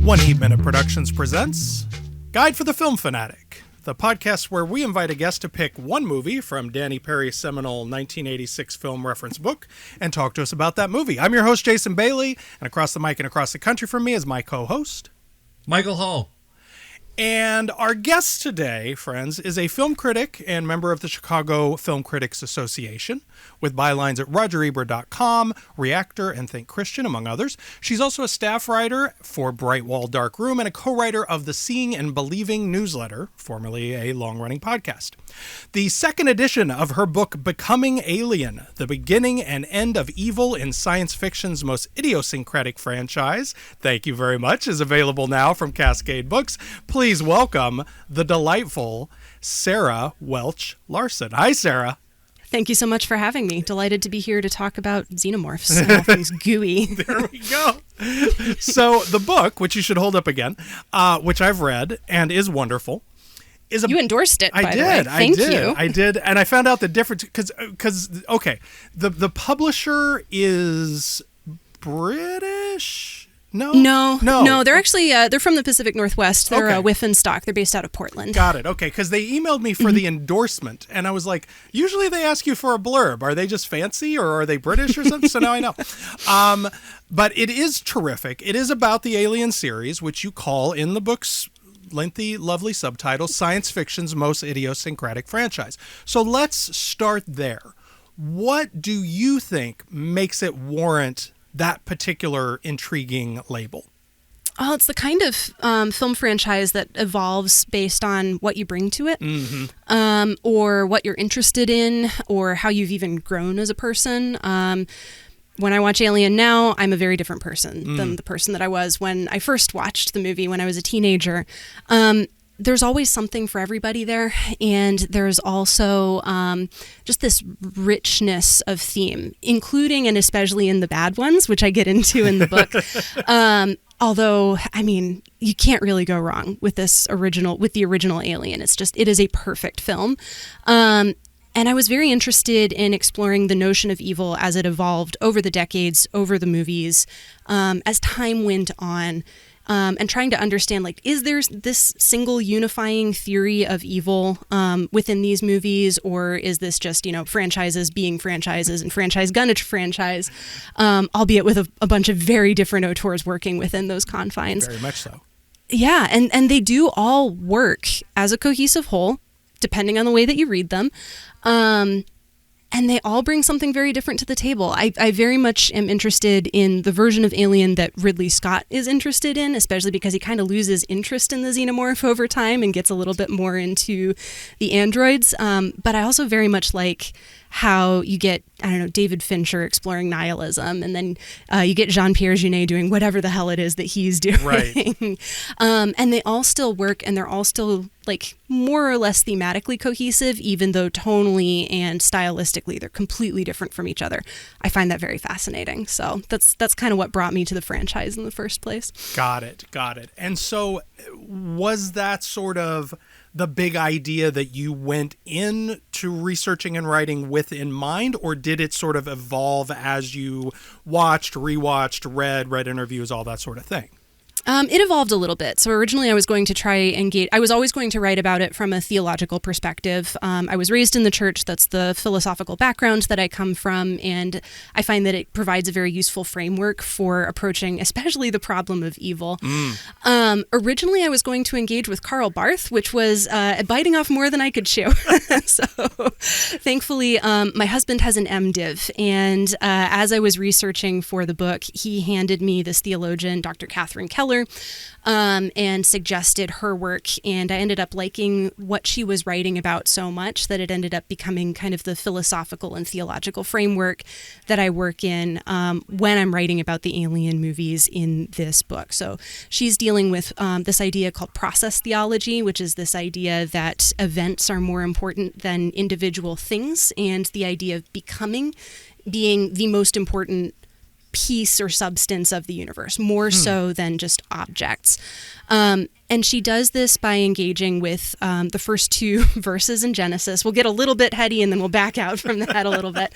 One Heat Minute Productions presents Guide for the Film Fanatic, the podcast where we invite a guest to pick one movie from Danny Perry's seminal 1986 film reference book and talk to us about that movie. I'm your host, Jason Bailey, and across the mic and across the country from me is my co-host, Michael Hall. And our guest today, friends, is a film critic and member of the Chicago Film Critics Association, with bylines at RogerEbert.com, Reactor, and Think Christian, among others. She's also a staff writer for Bright Wall Dark Room and a co-writer of the Seeing and Believing newsletter, formerly a long-running podcast. The second edition of her book, Becoming Alien, The Beginning and End of Evil in Science Fiction's Most Idiosyncratic Franchise, thank you very much, is available now from Cascade Books. Please welcome the delightful Sarah Welch-Larson. Hi, Sarah. Thank you so much for having me. Delighted to be here to talk about xenomorphs and all things gooey. There we go. So the book, which you should hold up again, which I've read and is wonderful, is you endorsed it, by the way. Thank you. I did. And I found out the difference because the publisher is British. No. They're actually they're from the Pacific Northwest. They're Whiff and Stock. They're based out of Portland. Got it. Okay, because they emailed me for the endorsement, and I was like, usually they ask you for a blurb. Are they just fancy, or are they British or something? So now I know. But it is terrific. It is about the Alien series, which you call in the book's lengthy, lovely subtitle, Science Fiction's Most Idiosyncratic Franchise. So let's start there. What do you think makes it warrant that particular intriguing label? Oh, it's the kind of film franchise that evolves based on what you bring to it, or what you're interested in, or how you've even grown as a person. When I watch Alien now, I'm a very different person than the person that I was when I first watched the movie when I was a teenager. There's always something for everybody there, and there's also just this richness of theme, including and especially in the bad ones, which I get into in the book. Although, I mean, you can't really go wrong with the original Alien. It is a perfect film. And I was very interested in exploring the notion of evil as it evolved over the decades, over the movies, as time went on. And trying to understand, like, is there this single unifying theory of evil within these movies, or is this just, franchises being franchises and franchise gonna franchise, albeit with a bunch of very different auteurs working within those confines. Very much so. Yeah, and they do all work as a cohesive whole, depending on the way that you read them. And they all bring something very different to the table. I very much am interested in the version of Alien that Ridley Scott is interested in, especially because he kind of loses interest in the xenomorph over time and gets a little bit more into the androids. But I also very much like how you get, David Fincher exploring nihilism, and then you get Jean-Pierre Jeunet doing whatever the hell it is that he's doing. Right. And they all still work, and they're all still more or less thematically cohesive, even though tonally and stylistically they're completely different from each other. I find that very fascinating. So that's kind of what brought me to the franchise in the first place. Got it. And so was that sort of the big idea that you went into researching and writing with in mind, or did it sort of evolve as you watched, rewatched, read interviews, all that sort of thing? It evolved a little bit. So originally I was going to I was always going to write about it from a theological perspective. I was raised in the church. That's the philosophical background that I come from. And I find that it provides a very useful framework for approaching, especially the problem of evil. Originally I was going to engage with Karl Barth, which was biting off more than I could chew. So thankfully, my husband has an MDiv. And as I was researching for the book, he handed me this theologian, Dr. Catherine Keller, and suggested her work, and I ended up liking what she was writing about so much that it ended up becoming kind of the philosophical and theological framework that I work in when I'm writing about the Alien movies in this book. So she's dealing with this idea called process theology, which is this idea that events are more important than individual things, and the idea of becoming being the most important piece or substance of the universe, more so than just objects. And she does this by engaging with the first two verses in Genesis. We'll get a little bit heady and then we'll back out from that a little bit.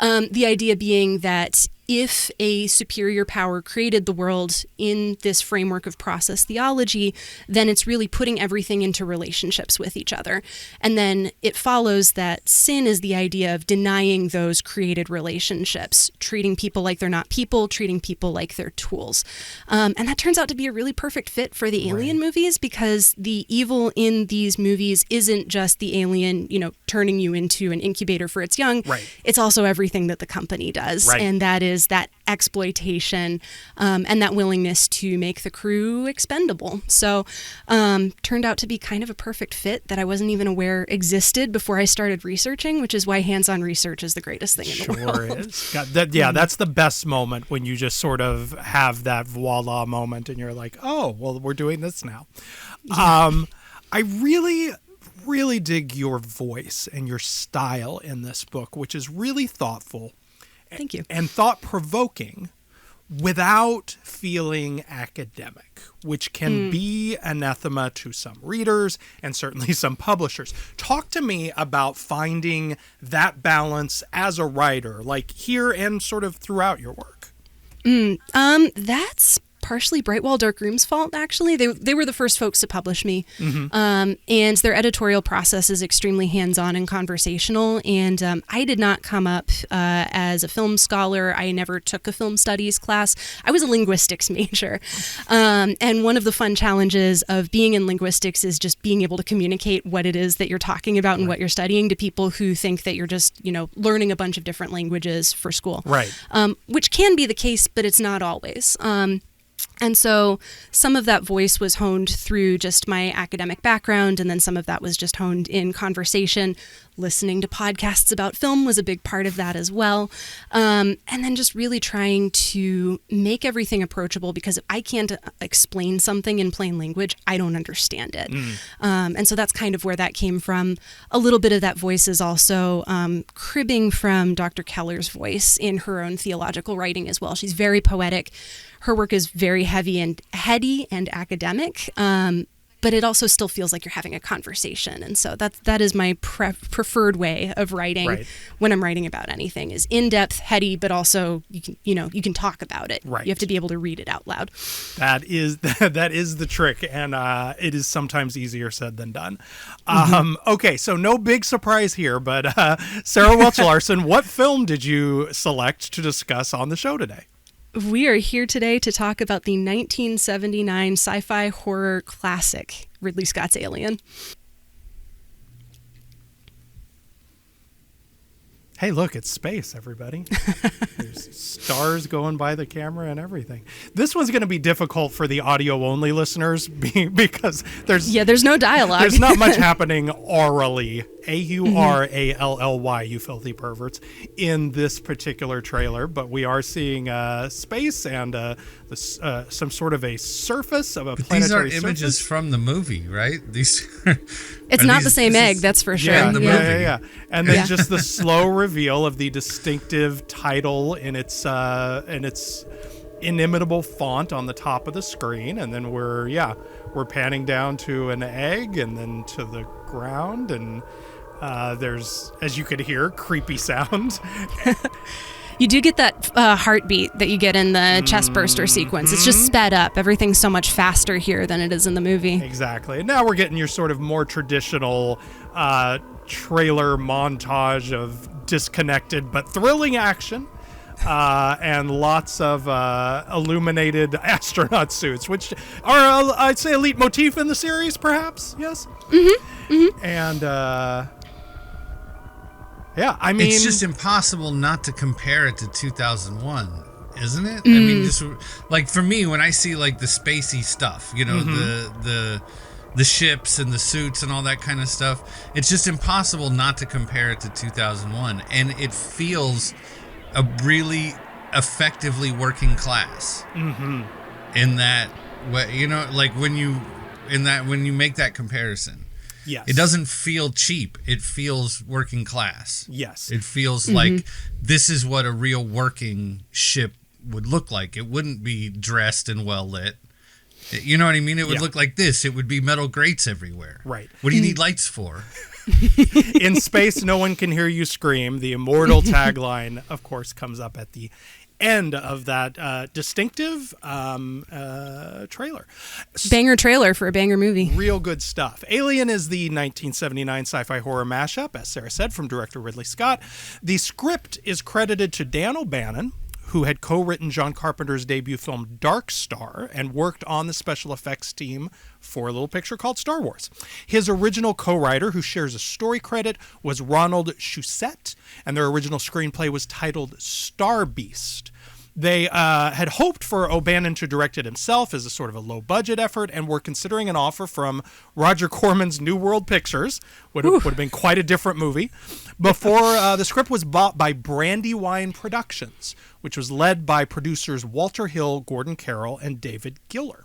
The idea being that if a superior power created the world in this framework of process theology, then it's really putting everything into relationships with each other. And then it follows that sin is the idea of denying those created relationships, treating people like they're not people, treating people like they're tools. And that turns out to be a really perfect fit for the Alien movies, because the evil in these movies isn't just the alien, turning you into an incubator for its young. Right. It's also everything that the company does. Right. And that is that exploitation and that willingness to make the crew expendable. So turned out to be kind of a perfect fit that I wasn't even aware existed before I started researching, which is why hands-on research is the greatest thing in the world. Sure is. That's the best moment, when you just sort of have that voila moment and you're like, oh, well, we're doing this now. Yeah. I really dig your voice and your style in this book, which is really thoughtful. Thank you. And thought-provoking without feeling academic, which can be anathema to some readers and certainly some publishers. Talk to me about finding that balance as a writer, like here and sort of throughout your work. That's partially Brightwall Dark Room's fault, actually. They were the first folks to publish me. And their editorial process is extremely hands-on and conversational. And I did not come up as a film scholar. I never took a film studies class. I was a linguistics major. And one of the fun challenges of being in linguistics is just being able to communicate what it is that you're talking about and what you're studying to people who think that you're just, learning a bunch of different languages for school. Right. Which can be the case, but it's not always. And so some of that voice was honed through just my academic background, and then some of that was just honed in conversation. Listening to podcasts about film was a big part of that as well. And then just really trying to make everything approachable, because if I can't explain something in plain language, I don't understand it. And so that's kind of where that came from. A little bit of that voice is also cribbing from Dr. Keller's voice in her own theological writing as well. She's very poetic. Her work is very heavy and heady and academic, but it also still feels like you're having a conversation. And so that is my preferred way of writing when I'm writing about anything, is in-depth, heady, but also you can talk about it. Right. You have to be able to read it out loud. That is the trick, and it is sometimes easier said than done. Okay, so no big surprise here, but Sarah Welch-Larson, what film did you select to discuss on the show today? We are here today to talk about the 1979 sci-fi horror classic, Ridley Scott's Alien. Hey, look, it's space, everybody. There's stars going by the camera and everything. This one's going to be difficult for the audio-only listeners because there's no dialogue. There's not much happening orally, A-U-R-A-L-L-Y, you filthy perverts, in this particular trailer. But we are seeing space and some sort of a surface of a planetary surface. These are images from the movie, right? It's not the same egg, that's for sure. Yeah. And then just the slow reveal of the distinctive title in its inimitable font on the top of the screen, and then we're panning down to an egg and then to the ground, and there's, as you could hear, creepy sound. You do get that heartbeat that you get in the chest burster sequence. It's just sped up. Everything's so much faster here than it is in the movie. Exactly. And now we're getting your sort of more traditional trailer montage of disconnected but thrilling action and lots of illuminated astronaut suits, which are, I'd say, a leitmotif in the series, perhaps. Yes? And... yeah, I mean... It's just impossible not to compare it to 2001, isn't it? I mean, just like for me, when I see like the spacey stuff, the ships and the suits and all that kind of stuff, it's just impossible not to compare it to 2001. And it feels a really effectively working class in that way, like when you make that comparison. Yes. It doesn't feel cheap. It feels working class. Yes. It feels like this is what a real working ship would look like. It wouldn't be dressed and well lit. You know what I mean? It would look like this. It would be metal grates everywhere. Right. What do you need lights for? In space, no one can hear you scream. The immortal tagline, of course, comes up at the end of that distinctive trailer. Banger trailer for a banger movie. Real good stuff. Alien is the 1979 sci-fi horror mashup, as Sarah said, from director Ridley Scott. The script is credited to Dan O'Bannon, who had co-written John Carpenter's debut film Dark Star and worked on the special effects team for a little picture called Star Wars. His original co-writer, who shares a story credit, was Ronald Shusett, and their original screenplay was titled Star Beast. They had hoped for O'Bannon to direct it himself as a sort of a low-budget effort and were considering an offer from Roger Corman's New World Pictures. Would have been quite a different movie. Before the script was bought by Brandywine Productions, which was led by producers Walter Hill, Gordon Carroll, and David Giller.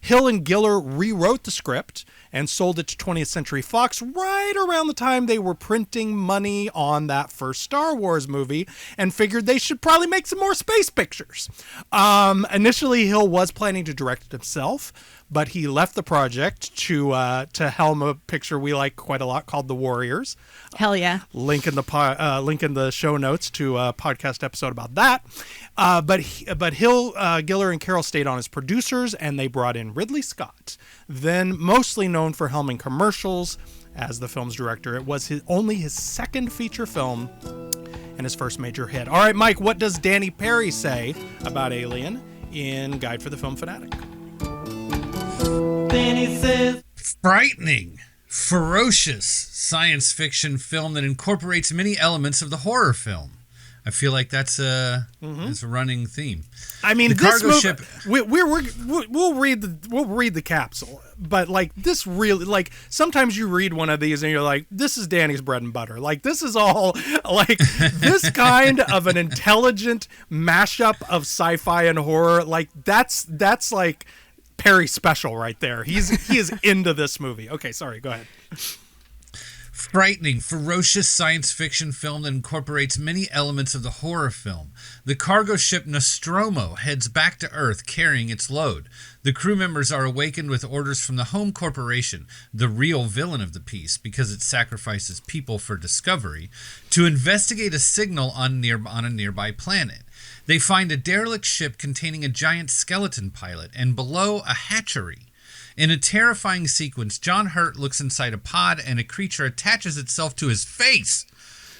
Hill and Giller rewrote the script and sold it to 20th Century Fox right around the time they were printing money on that first Star Wars movie and figured they should probably make some more space pictures. Initially, Hill was planning to direct it himself, but he left the project to helm a picture we like quite a lot called The Warriors. Hell yeah. Link in the show notes to a podcast episode about that. But Hill, Giller, and Carroll stayed on as producers, and they brought in Ridley Scott, then mostly known for helming commercials as the film's director. It was only his second feature film and his first major hit. All right, Mike, what does Danny Perry say about Alien in Guide for the Film Fanatic? Danny says, frightening, ferocious science fiction film that incorporates many elements of the horror film. I feel like that's a running theme. I mean, the this cargo movie, ship. we'll read the capsule, but like this really, like sometimes you read one of these and you're like, this is Danny's bread and butter. Like this is all like this kind of an intelligent mashup of sci-fi and horror. Like that's like Perry special right there. He is into this movie. Okay, sorry, go ahead. Frightening, ferocious science fiction film that incorporates many elements of the horror film. The cargo ship Nostromo heads back to Earth carrying its load. The crew members are awakened with orders from the Home Corporation, the real villain of the piece because it sacrifices people for discovery, to investigate a signal on a nearby planet. They find a derelict ship containing a giant skeleton pilot and below a hatchery. In a terrifying sequence, John Hurt looks inside a pod and a creature attaches itself to his face.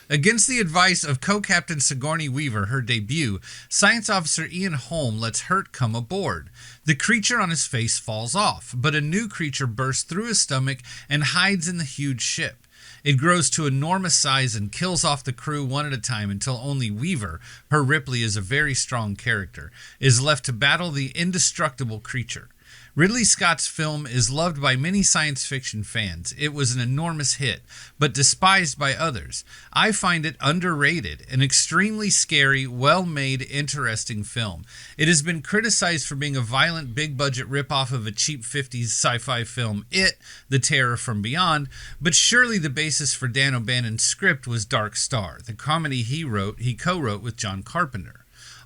Against the advice of co-captain Sigourney Weaver, her debut, science officer Ian Holm lets Hurt come aboard. The creature on his face falls off, but a new creature bursts through his stomach and hides in the huge ship. It grows to enormous size and kills off the crew one at a time until only Weaver, her Ripley is a very strong character, is left to battle the indestructible creature. Ridley Scott's film is loved by many science fiction fans. It was an enormous hit, but despised by others. I find it underrated, an extremely scary, well-made, interesting film. It has been criticized for being a violent, big-budget ripoff of a cheap 50s sci-fi film, It, The Terror from Beyond, but surely the basis for Dan O'Bannon's script was Dark Star, the comedy he co-wrote with John Carpenter.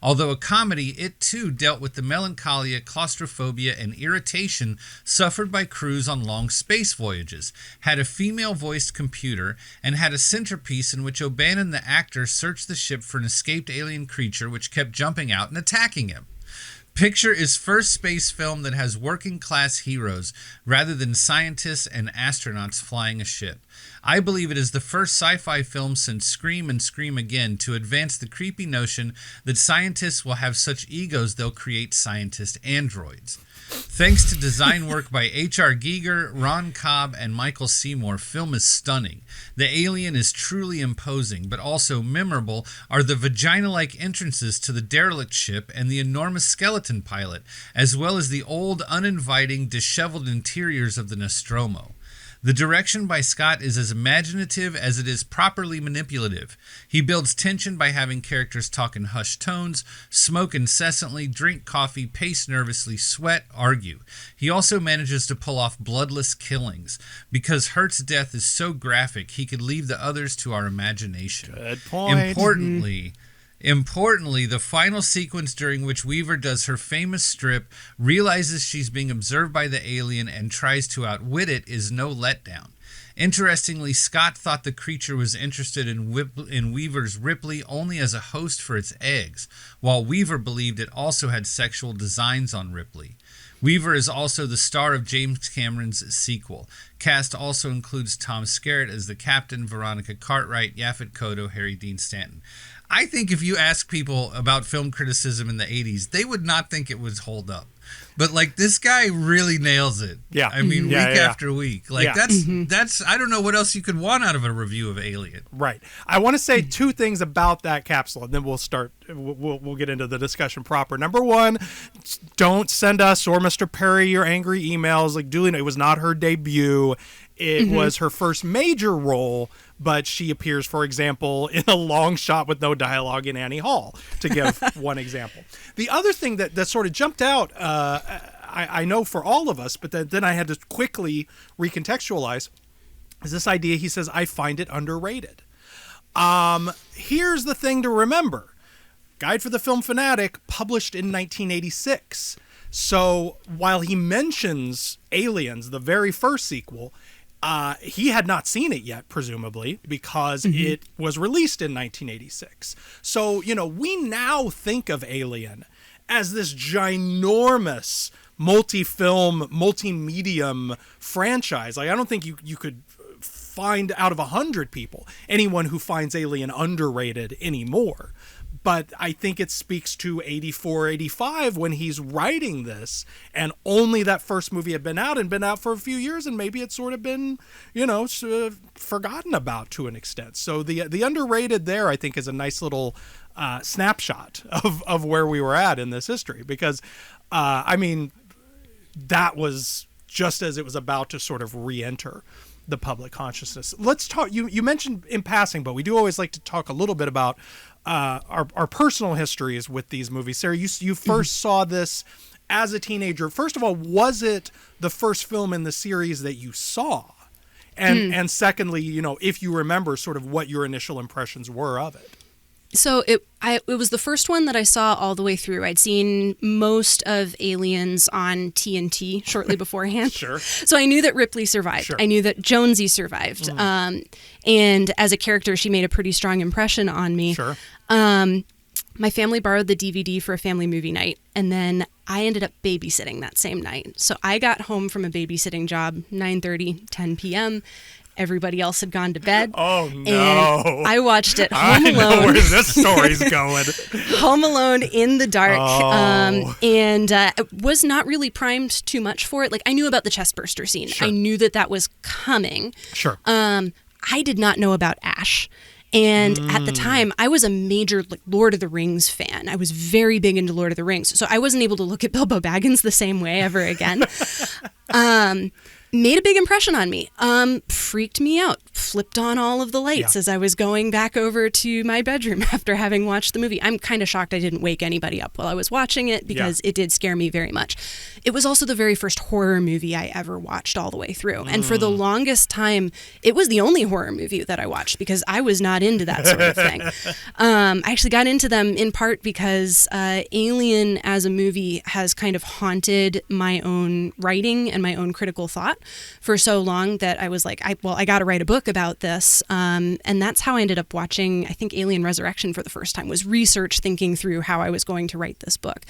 Although a comedy, it too dealt with the melancholia, claustrophobia, and irritation suffered by crews on long space voyages, had a female-voiced computer, and had a centerpiece in which O'Bannon the actor searched the ship for an escaped alien creature which kept jumping out and attacking him. Picture is first space film that has working-class heroes rather than scientists and astronauts flying a ship. I believe it is the first sci-fi film since Scream and Scream Again to advance the creepy notion that scientists will have such egos they'll create scientist androids. Thanks to design work by H.R. Giger, Ron Cobb, and Michael Seymour, film is stunning. The alien is truly imposing, but also memorable are the vagina-like entrances to the derelict ship and the enormous skeleton pilot, as well as the old, uninviting, disheveled interiors of the Nostromo. The direction by Scott is as imaginative as it is properly manipulative. He builds tension by having characters talk in hushed tones, smoke incessantly, drink coffee, pace nervously, sweat, argue. He also manages to pull off bloodless killings. Because Hurt's death is so graphic, he could leave the others to our imagination. Good point. Importantly, the final sequence during which Weaver does her famous strip, realizes she's being observed by the alien, and tries to outwit it is no letdown. Interestingly, Scott thought the creature was interested in Weaver's Ripley only as a host for its eggs, while Weaver believed it also had sexual designs on Ripley. Weaver is also the star of James Cameron's sequel. Cast also includes Tom Skerritt as the captain, Veronica Cartwright, Yaphet Kotto, Harry Dean Stanton. I think if you ask people about film criticism in the 80s, they would not think it would hold up. But like this guy really nails it. Yeah. I mean, Yeah, week yeah. after week. Like that's I don't know what else you could want out of a review of Alien. Right. I want to say two things about that capsule, and then we'll start. We'll get into the discussion proper. Number one, don't send us or Mr. Perry your angry emails. Like Julie, it was not her debut. It was her first major role, but she appears, for example, in a long shot with no dialogue in Annie Hall, to give one example. The other thing that sort of jumped out, I know for all of us, but then I had to quickly recontextualize, is this idea. He says, I find it underrated. Here's the thing to remember. Guide for the Film Fanatic, published in 1986. So while he mentions Aliens, the very first sequel, he had not seen it yet, presumably, because it was released in 1986. So, we now think of Alien as this ginormous multi-film, multi-medium franchise. Like, I don't think you could find out of 100 people anyone who finds Alien underrated anymore. But I think it speaks to 84, 85 when he's writing this, and only that first movie had been out for a few years, and maybe it's sort of been, forgotten about to an extent. So the underrated there, I think, is a nice little snapshot of where we were at in this history, because, that was just as it was about to sort of re-enter the public consciousness. Let's talk. You mentioned in passing, but we do always like to talk a little bit about our personal histories with these movies. Sarah, you first saw this as a teenager. First of all, was it the first film in the series that you saw? And secondly, if you remember sort of what your initial impressions were of it. So it was the first one that I saw all the way through. I'd seen most of Aliens on TNT shortly beforehand. Sure. So I knew that Ripley survived. Sure. I knew that Jonesy survived. And as a character, she made a pretty strong impression on me. Sure. My family borrowed the DVD for a family movie night, and then I ended up babysitting that same night. So I got home from a babysitting job 9:30, 10 p.m., Everybody else had gone to bed. Oh, no. And I watched it Home Alone. I know where this story's going. Home Alone in the dark. Oh. And was not really primed too much for it. Like, I knew about the chestburster scene. Sure. I knew that was coming. Sure. I did not know about Ash. And at the time, I was a major Lord of the Rings fan. I was very big into Lord of the Rings. So I wasn't able to look at Bilbo Baggins the same way ever again. Made a big impression on me. Freaked me out. Flipped on all of the lights as I was going back over to my bedroom after having watched the movie. I'm kind of shocked I didn't wake anybody up while I was watching it because it did scare me very much. It was also the very first horror movie I ever watched all the way through. And for the longest time, it was the only horror movie that I watched because I was not into that sort of thing. I actually got into them in part because Alien as a movie has kind of haunted my own writing and my own critical thought for so long that I was like, I got to write a book about this. And that's how I ended up watching, I think, Alien Resurrection for the first time, was research, thinking through how I was going to write this book.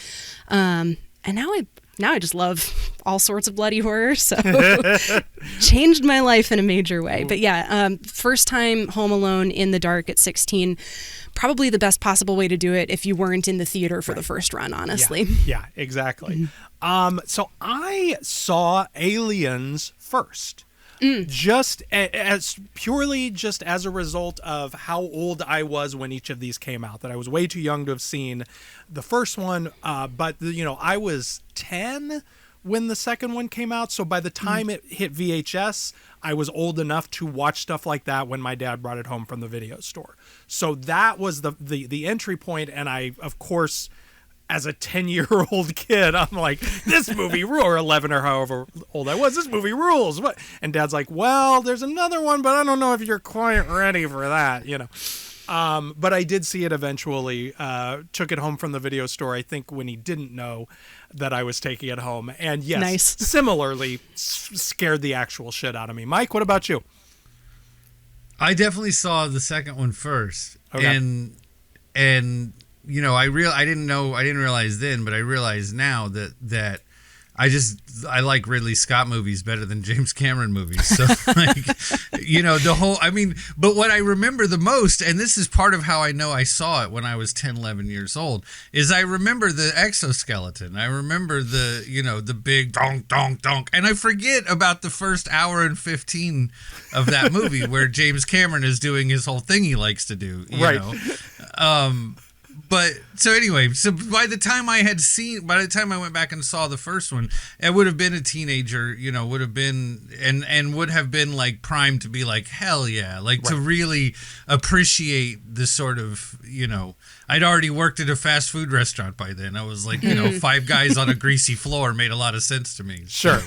And now I just love all sorts of bloody horror, so changed my life in a major way. But yeah, first time Home Alone in the dark at 16, probably the best possible way to do it if you weren't in the theater for the first run, honestly. Yeah, exactly. So I saw Aliens first. Just as purely just as a result of how old I was when each of these came out, that I was way too young to have seen the first one. But I was 10 when the second one came out. So by the time it hit VHS, I was old enough to watch stuff like that when my dad brought it home from the video store. So that was the entry point. And I, of course, as a 10-year-old kid, I'm like, this movie rules, or 11 or however old I was, this movie rules. What? And Dad's like, well, there's another one, but I don't know if you're quite ready for that, But I did see it eventually, took it home from the video store, I think when he didn't know that I was taking it home. And yes, nice. Similarly, scared the actual shit out of me. Mike, what about you? I definitely saw the second one first, Okay. and I didn't realize then, but I realize now that I like Ridley Scott movies better than James Cameron movies. So but what I remember the most, and this is part of how I know I saw it when I was 10, 11 years old, is I remember the exoskeleton. I remember the big donk, donk, donk. And I forget about the first hour and 15 of that movie where James Cameron is doing his whole thing he likes to do, you Right. know. But so anyway, by the time I went back and saw the first one, I would have been a teenager, would have been like primed to be like, hell yeah, like to really appreciate this sort of, I'd already worked at a fast food restaurant by then. I was like, five guys on a greasy floor made a lot of sense to me. Sure.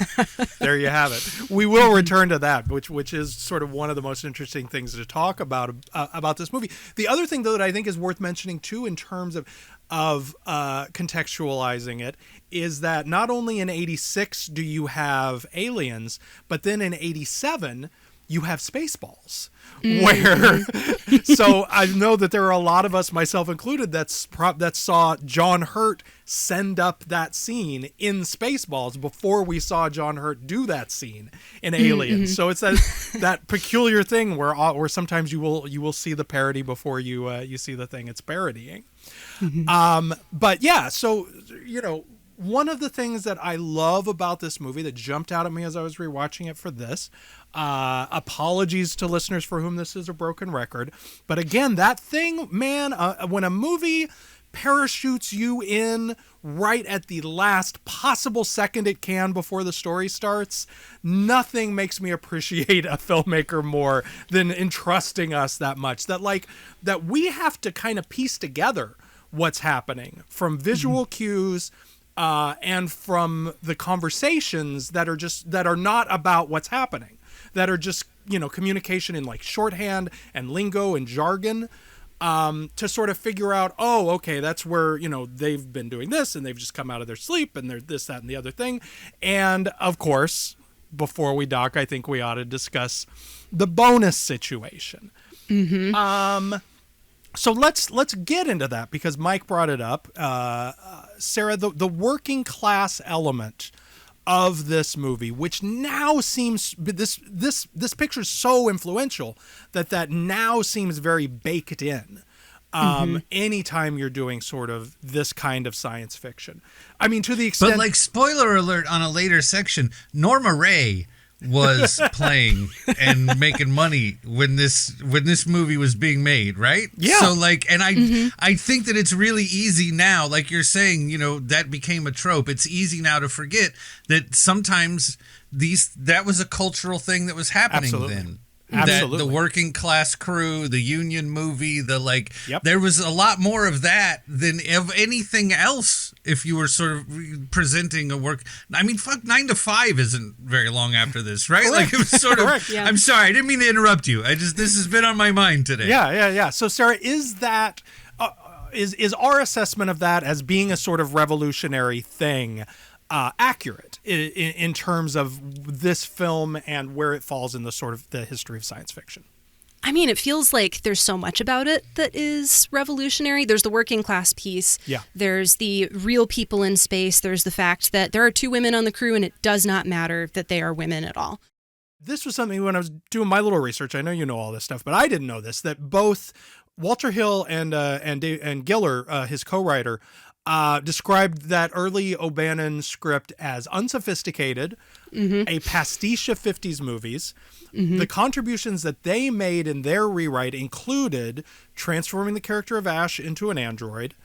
There you have it. We will return to that, which is sort of one of the most interesting things to talk about this movie. The other thing, though, that I think is worth mentioning, too, in terms of contextualizing it, is that not only in 86 do you have Aliens, but then in 87 you have Spaceballs. Where, so I know that there are a lot of us, myself included, that saw John Hurt send up that scene in Spaceballs before we saw John Hurt do that scene in Aliens. So it's that peculiar thing where sometimes you will see the parody before you see the thing it's parodying. But yeah, so one of the things that I love about this movie that jumped out at me as I was rewatching it for this, apologies to listeners for whom this is a broken record, but again, that thing, man, when a movie parachutes you in right at the last possible second it can before the story starts, nothing makes me appreciate a filmmaker more than entrusting us that much, that we have to kind of piece together what's happening from visual cues, and from the conversations that are not about what's happening, that are just, communication in like shorthand and lingo and jargon, to sort of figure out, oh, okay, that's where, they've been doing this and they've just come out of their sleep and they're this, that, and the other thing. And of course, before we dock, I think we ought to discuss the bonus situation. So let's get into that, because Mike brought it up. Sarah, the working class element of this movie, which now seems, this picture is so influential that now seems very baked in. Anytime you're doing sort of this kind of science fiction, I mean, to the extent, but like, spoiler alert on a later section, Norma Ray was playing and making money when this movie was being made, right? Yeah. So like, and I think that it's really easy now, like you're saying, that became a trope. It's easy now to forget that sometimes that was a cultural thing that was happening then. Absolutely. That the working class crew, the union movie, there was a lot more of that than of anything else. If you were sort of presenting a work, I mean, 9 to 5 isn't very long after this, right? Correct. Like, it was sort of. Correct. Yeah. I'm sorry, I didn't mean to interrupt you. This has been on my mind today. Yeah. So Sarah, is that is our assessment of that as being a sort of revolutionary thing accurate in terms of this film and where it falls in the sort of the history of science fiction? I mean, it feels like there's so much about it that is revolutionary. There's the working class piece. Yeah. There's the real people in space. There's the fact that there are 2 women on the crew and it does not matter that they are women at all. This was something when I was doing my little research, I know you know all this stuff, but I didn't know this, that both Walter Hill and Giller, his co-writer, described that early O'Bannon script as unsophisticated, a pastiche of 50s movies. The contributions that they made in their rewrite included transforming the character of Ash into an android,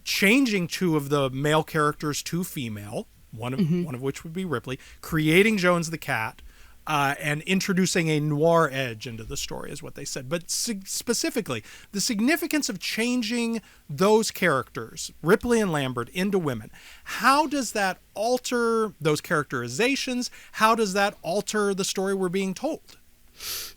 changing 2 of the male characters to female, one of which would be Ripley, creating Jones the cat, and introducing a noir edge into the story is what they said. But specifically, the significance of changing those characters, Ripley and Lambert, into women. How does that alter those characterizations? How does that alter the story we're being told?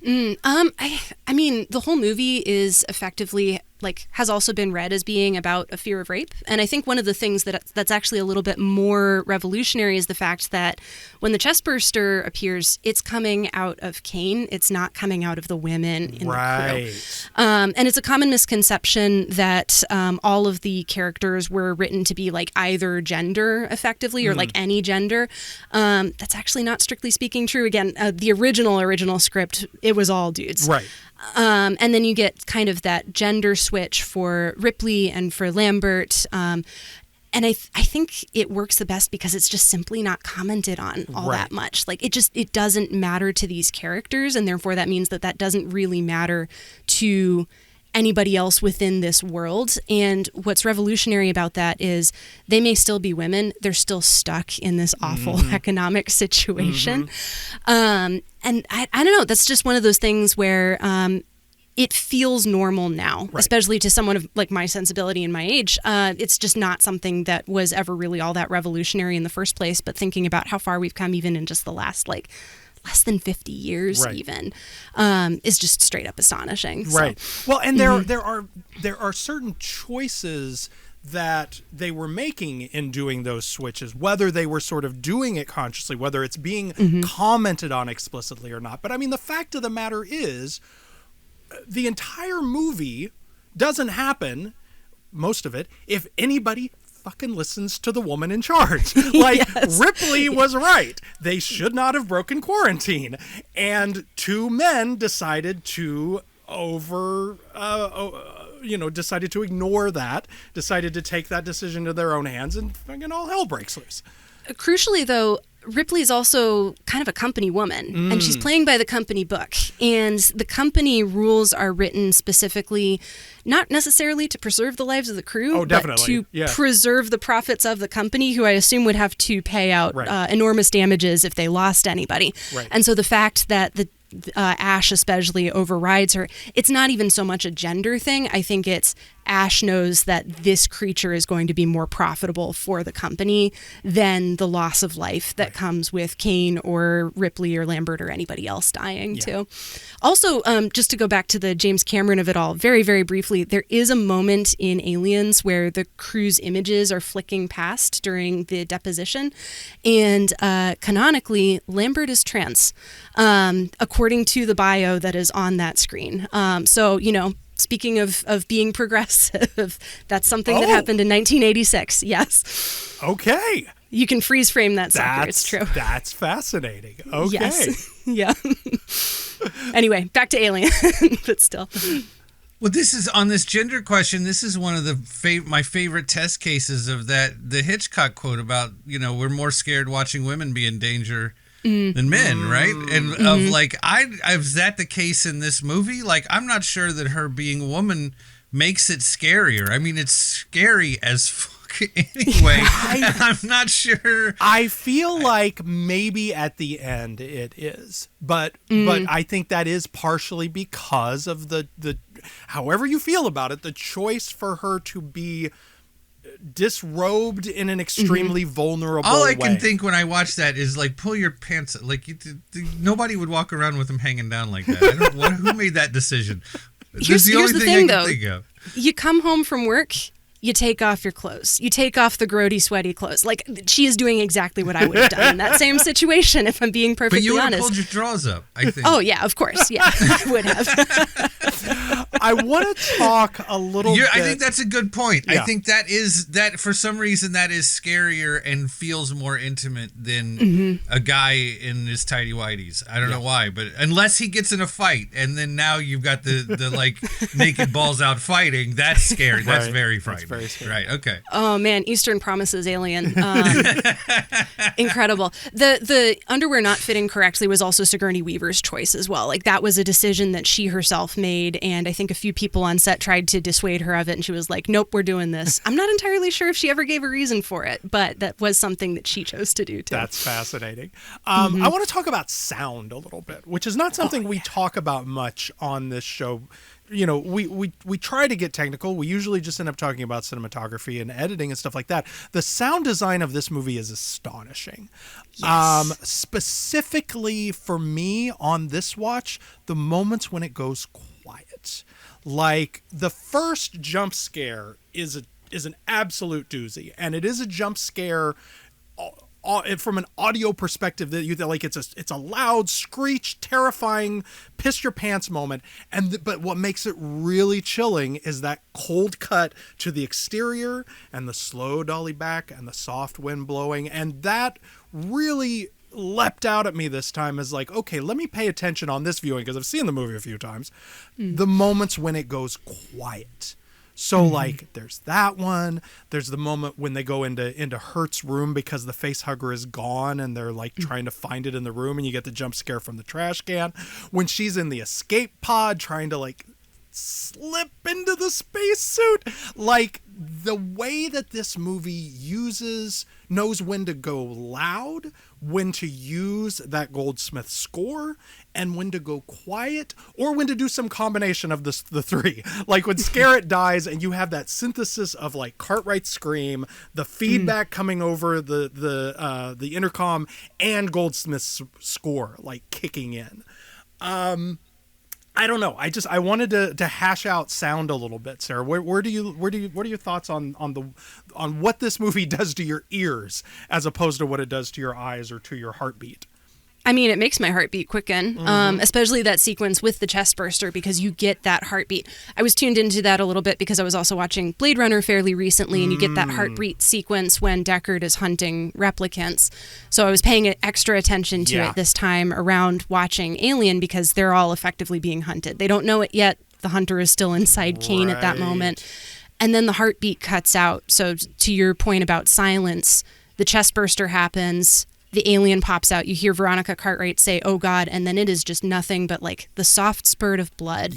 I mean, the whole movie is effectively like has also been read as being about a fear of rape. And I think one of the things that's actually a little bit more revolutionary is the fact that when the chestburster appears, it's coming out of Cain. It's not coming out of the women in the crew. And it's a common misconception that all of the characters were written to be like either gender effectively or like any gender. That's actually not strictly speaking true. Again, the original script, it was all dudes. Right. And then you get kind of that gender switch for Ripley and for Lambert. And I think it works the best because it's just simply not commented on all that much. Like it doesn't matter to these characters, and therefore that means that doesn't really matter to anybody else within this world. And what's revolutionary about that is they may still be women. They're still stuck in this awful economic situation. And I don't know, that's just one of those things where it feels normal now, especially to someone of like my sensibility and my age. It's just not something that was ever really all that revolutionary in the first place. But thinking about how far we've come even in just the last like less than 50 years even is just straight up astonishing. Right. Well, and there are certain choices that they were making in doing those switches, whether they were sort of doing it consciously, whether it's being commented on explicitly or not. But I mean, the fact of the matter is the entire movie doesn't happen, most of it, if anybody fucking listens to the woman in charge. Like, Ripley was right. They should not have broken quarantine. And two men decided to decided to ignore that, decided to take that decision to their own hands, and fucking all hell breaks loose. Crucially, though, Ripley's also kind of a company woman, and she's playing by the company book. And the company rules are written specifically, not necessarily to preserve the lives of the crew, but to preserve the profits of the company, who I assume would have to pay out enormous damages if they lost anybody. Right. And so the fact that the Ash especially overrides her, it's not even so much a gender thing. I think it's Ash knows that this creature is going to be more profitable for the company than the loss of life that comes with Cain or Ripley or Lambert or anybody else dying too. Also, just to go back to the James Cameron of it all, very, very briefly, there is a moment in Aliens where the crew's images are flicking past during the deposition, and canonically, Lambert is trans, according to the bio that is on that screen. So, you know, speaking of being progressive, that's something that happened in 1986. Yes. Okay. You can freeze frame that sucker. It's true. That's fascinating. Okay. Yes. Yeah. Anyway, back to Alien, but still. Well, this is on this gender question. This is one of the my favorite test cases of the Hitchcock quote about, you know, we're more scared watching women be in danger than men, right? And of like, is that the case in this movie? Like, I'm not sure that her being a woman makes it scarier. I mean, it's scary as fuck anyway. I'm not sure. I feel like maybe at the end it is, but I think that is partially because of the however you feel about it, the choice for her to be disrobed in an extremely vulnerable way. All I can think when I watch that is like, pull your pants. Like, nobody would walk around with them hanging down like that. Who made that decision? Here's the thing, though. You come home from work, you take off your clothes. You take off the grody, sweaty clothes. Like, she is doing exactly what I would have done in that same situation, if I'm being perfectly honest. But you would have pulled your drawers up, I think. Oh, yeah, of course. Yeah, I would have. I want to talk a little bit. I think that's a good point. Yeah. I think that for some reason that is scarier and feels more intimate than a guy in his tidy whities. I don't know why, but unless he gets in a fight and then now you've got the like naked balls out fighting, that's scary. That's very frightening. That's very scary. Right. Okay. Oh man, Eastern Promises Alien. Incredible. The underwear not fitting correctly was also Sigourney Weaver's choice as well. Like, that was a decision that she herself made, and I think a few people on set tried to dissuade her of it, and she was like, nope, we're doing this. I'm not entirely sure if she ever gave a reason for it, but that was something that she chose to do too. That's fascinating. I want to talk about sound a little bit, which is not something we talk about much on this show. You know, we try to get technical. We usually just end up talking about cinematography and editing and stuff like that. The sound design of this movie is astonishing. Yes. Specifically for me on this watch, the moments when it goes quiet. Like, the first jump scare is an absolute doozy, and it is a jump scare from an audio perspective that it's a loud screech, terrifying, piss your pants moment. But what makes it really chilling is that cold cut to the exterior and the slow dolly back and the soft wind blowing, and that really leapt out at me this time as like, okay, let me pay attention on this viewing, because I've seen the movie a few times. The moments when it goes quiet. So like, there's that one. There's the moment when they go into Hert's room because the face hugger is gone, and they're like trying to find it in the room, and you get the jump scare from the trash can. When she's in the escape pod trying to like slip into the spacesuit, like the way that this movie knows when to go loud, when to use that Goldsmith score, and when to go quiet, or when to do some combination of the three. Like when Scarrett dies and you have that synthesis of like Cartwright's scream, the feedback coming over the intercom, and Goldsmith's score like kicking in. I don't know. I wanted to hash out sound a little bit, Sarah. What are your thoughts on what this movie does to your ears as opposed to what it does to your eyes or to your heartbeat? I mean, it makes my heartbeat quicken, especially that sequence with the chest burster, because you get that heartbeat. I was tuned into that a little bit because I was also watching Blade Runner fairly recently, and you get that heartbeat sequence when Deckard is hunting replicants. So I was paying extra attention to it this time around watching Alien, because they're all effectively being hunted. They don't know it yet. The hunter is still inside Kane at that moment. And then the heartbeat cuts out. So to your point about silence, the chest burster happens. The alien pops out. You hear Veronica Cartwright say, "Oh God," and then it is just nothing but like the soft spurt of blood.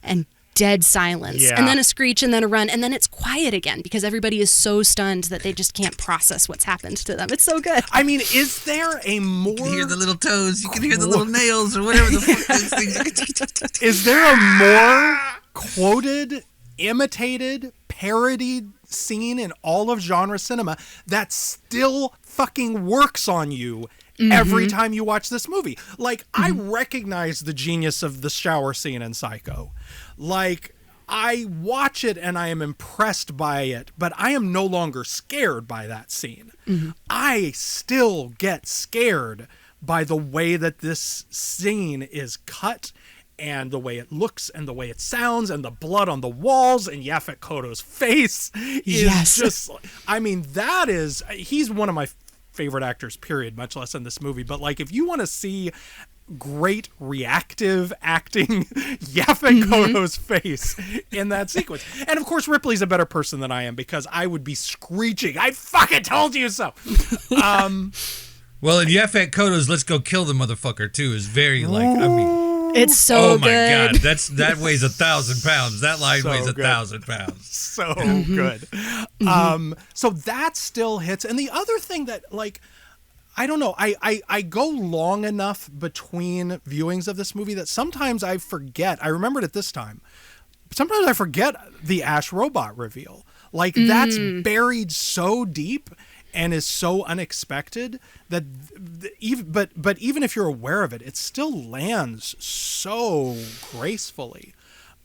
And dead silence. And then a screech, and then a run, and then it's quiet again because everybody is so stunned that they just can't process what's happened to them. It's so good. I mean, is there a more... You can hear the little toes. You can hear the little nails or whatever the fuck these things are. Is there a more quoted, imitated, parodied scene in all of genre cinema that still fucking works on you every time you watch this movie? Like, I recognize the genius of the shower scene in Psycho. Like, I watch it and I am impressed by it, but I am no longer scared by that scene. I still get scared by the way that this scene is cut, and the way it looks, and the way it sounds, and the blood on the walls, and Yaphet Kotto's face is just... I mean, he's one of my favorite actors, period, much less in this movie. But, like, if you want to see great reactive acting, Yaphet Kotto's face in that sequence. And, of course, Ripley's a better person than I am, because I would be screeching, "I fucking told you so!" Well, and Yaphet Kotto's "Let's go kill the motherfucker" too is very like, I mean... It's so good. Oh my good. God, that weighs 1,000 pounds. That line weighs 1,000 pounds. So good. So that still hits. And the other thing that, like, I don't know, I go long enough between viewings of this movie that sometimes I forget. I remembered it this time. Sometimes I forget the Ash robot reveal. Like, that's buried so deep and is so unexpected that even if you're aware of it, it still lands so gracefully.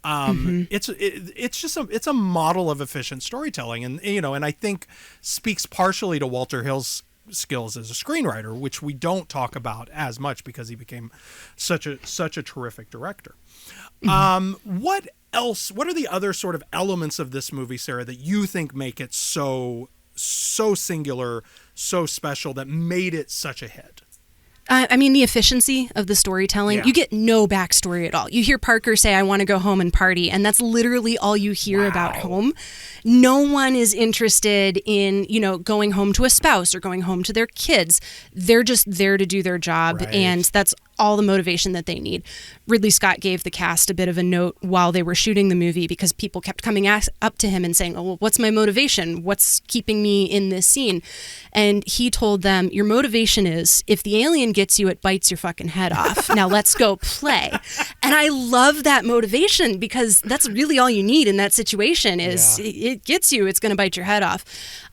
It's just a model of efficient storytelling, and and I think speaks partially to Walter Hill's skills as a screenwriter, which we don't talk about as much because he became such a terrific director. What else? What are the other sort of elements of this movie, Sarah, that you think make it so singular, so special, that made it such a hit? I mean, the efficiency of the storytelling. You get no backstory at all. You hear Parker say, "I want to go home and party," and that's literally all you hear about home. No one is interested in, going home to a spouse or going home to their kids. They're just there to do their job, and that's all the motivation that they need. Ridley Scott gave the cast a bit of a note while they were shooting the movie, because people kept coming up to him and saying, "Oh, well, what's my motivation? What's keeping me in this scene?" And he told them, "Your motivation is, if the alien gets you, it bites your fucking head off. Now let's go play." And I love that motivation, because that's really all you need in that situation is it gets you, it's going to bite your head off.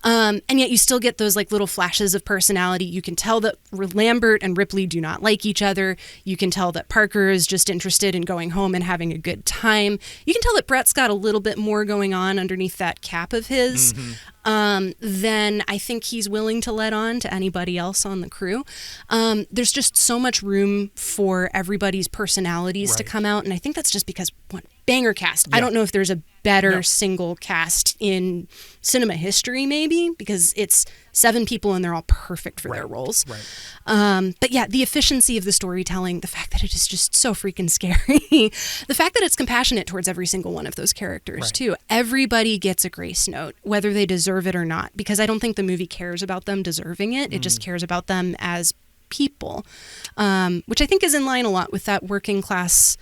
And yet you still get those like little flashes of personality. You can tell that Lambert and Ripley do not like each other. You can tell that Parker is just interested in going home and having a good time. You can tell that Brett's got a little bit more going on underneath that cap of his than I think he's willing to let on to anybody else on the crew. There's just so much room for everybody's personalities to come out, and I think that's just because what banger cast. I don't know if there's a better single cast in cinema history, maybe, because it's 7 people and they're all perfect for their roles. But yeah, the efficiency of the storytelling, the fact that it is just so freaking scary, the fact that it's compassionate towards every single one of those characters too. Everybody gets a grace note, whether they deserve it or not, because I don't think the movie cares about them deserving it. It just cares about them as people, which I think is in line a lot with that working class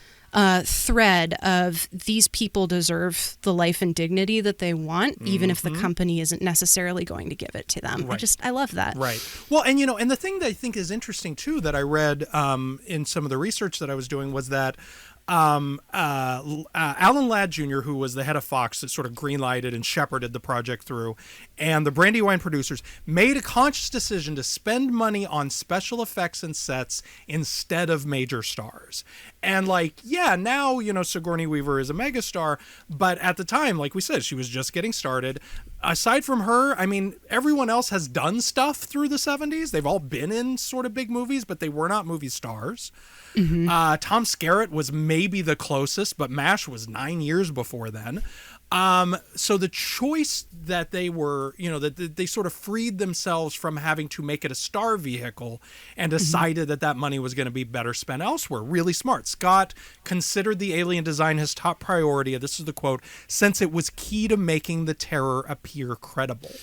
thread of these people deserve the life and dignity that they want, even if the company isn't necessarily going to give it to them. I love that. Well, and and the thing that I think is interesting too that I read in some of the research that I was doing was that Alan Ladd Jr., who was the head of Fox that sort of greenlighted and shepherded the project through, and the Brandywine producers made a conscious decision to spend money on special effects and sets instead of major stars. And now, Sigourney Weaver is a megastar, but at the time, like we said, she was just getting started. Aside from her, I mean, everyone else has done stuff through the 70s. They've all been in sort of big movies, but they were not movie stars. Tom Skerritt was maybe the closest, but MASH was 9 years before then. So the choice that they were, that they sort of freed themselves from having to make it a star vehicle and decided that money was going to be better spent elsewhere. Really smart. Scott considered the alien design his top priority, and this is the quote, since it was key to making the terror appear credible.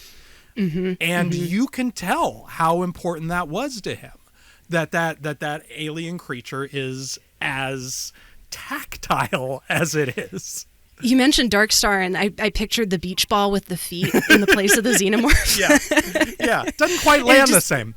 And you can tell how important that was to him. That alien creature is as tactile as it is. You mentioned Dark Star, and I pictured the beach ball with the feet in the place of the xenomorph. Yeah. Doesn't quite land the same.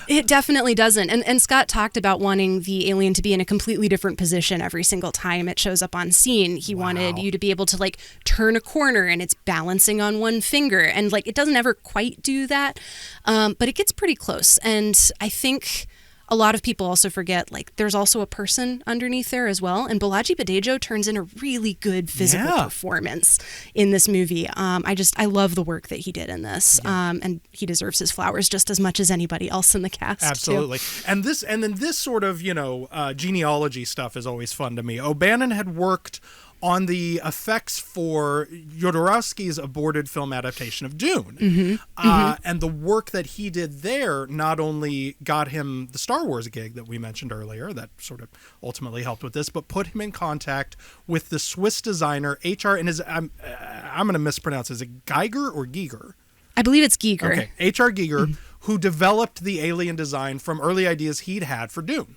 It definitely doesn't. And Scott talked about wanting the alien to be in a completely different position every single time it shows up on scene. He wanted you to be able to turn a corner and it's balancing on one finger. And it doesn't ever quite do that, but it gets pretty close. And I think a lot of people also forget, there's also a person underneath there as well. And Balaji Badejo turns in a really good physical performance in this movie. I love the work that he did in this. And he deserves his flowers just as much as anybody else in the cast. Absolutely. Too. And then this sort of, genealogy stuff is always fun to me. O'Bannon had worked on the effects for Jodorowsky's aborted film adaptation of Dune. And the work that he did there not only got him the Star Wars gig that we mentioned earlier, that sort of ultimately helped with this, but put him in contact with the Swiss designer H.R. and I'm going to mispronounce, is it Geiger or Giger? I believe it's Giger. Okay, H.R. Giger, who developed the alien design from early ideas he'd had for Dune.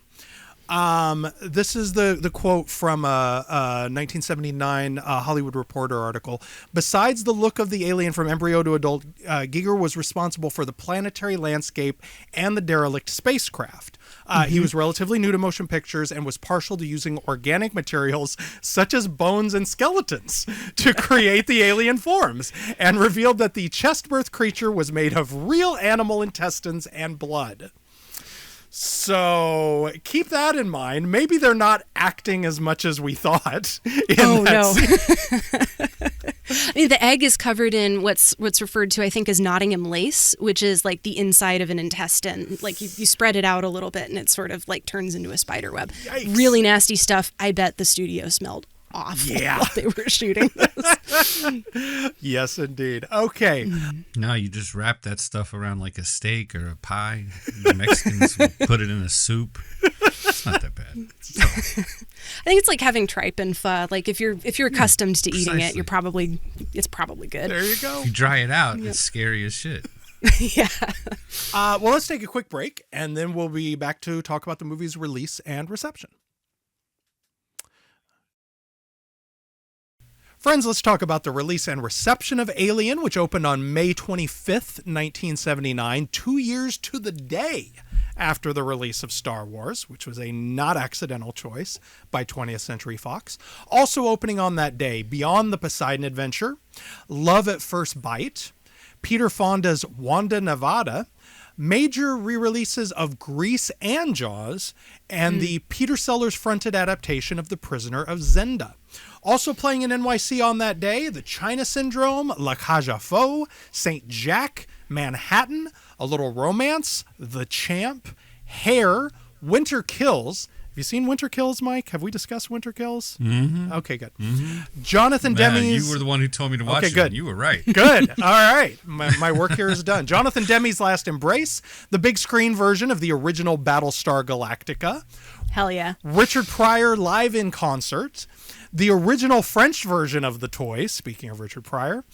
This is the quote from a 1979 Hollywood Reporter article. Besides the look of the alien from embryo to adult, Giger was responsible for the planetary landscape and the derelict spacecraft. He was relatively new to motion pictures and was partial to using organic materials such as bones and skeletons to create the alien forms, and revealed that the chest-birth creature was made of real animal intestines and blood. So keep that in mind. Maybe they're not acting as much as we thought. No. I mean, the egg is covered in what's referred to, I think, as Nottingham lace, which is the inside of an intestine. You spread it out a little bit and it sort of turns into a spider web. Yikes. Really nasty stuff. I bet the studio smelled awful while they were shooting this. Yes, indeed. Okay. No, you just wrap that stuff around like a steak or a pie. The Mexicans will put it in a soup. It's not that bad. I think it's like having tripe and pho. If you're accustomed to eating it, it's probably good. There you go. If you dry it out, it's scary as shit. Yeah. Well, let's take a quick break, and then we'll be back to talk about the movie's release and reception. Friends, let's talk about the release and reception of Alien, which opened on May 25th, 1979, 2 years to the day after the release of Star Wars, which was a not accidental choice by 20th Century Fox. Also opening on that day, Beyond the Poseidon Adventure, Love at First Bite, Peter Fonda's Wanda Nevada, major re-releases of Grease and Jaws, and the Peter Sellers-fronted adaptation of The Prisoner of Zenda. Also playing in NYC on that day, The China Syndrome, La Cage aux Folles, Saint Jack, Manhattan, A Little Romance, The Champ, Hair, Winter Kills. Have you seen Winter Kills, Mike? Have we discussed Winter Kills? Mm-hmm. Okay, good. Mm-hmm. Jonathan Demme's... You were the one who told me to watch it. Good. You were right. Good. All right. My work here is done. Jonathan Demme's Last Embrace, the big screen version of the original Battlestar Galactica. Hell yeah. Richard Pryor live in concert. The original French version of The Toy, speaking of Richard Pryor.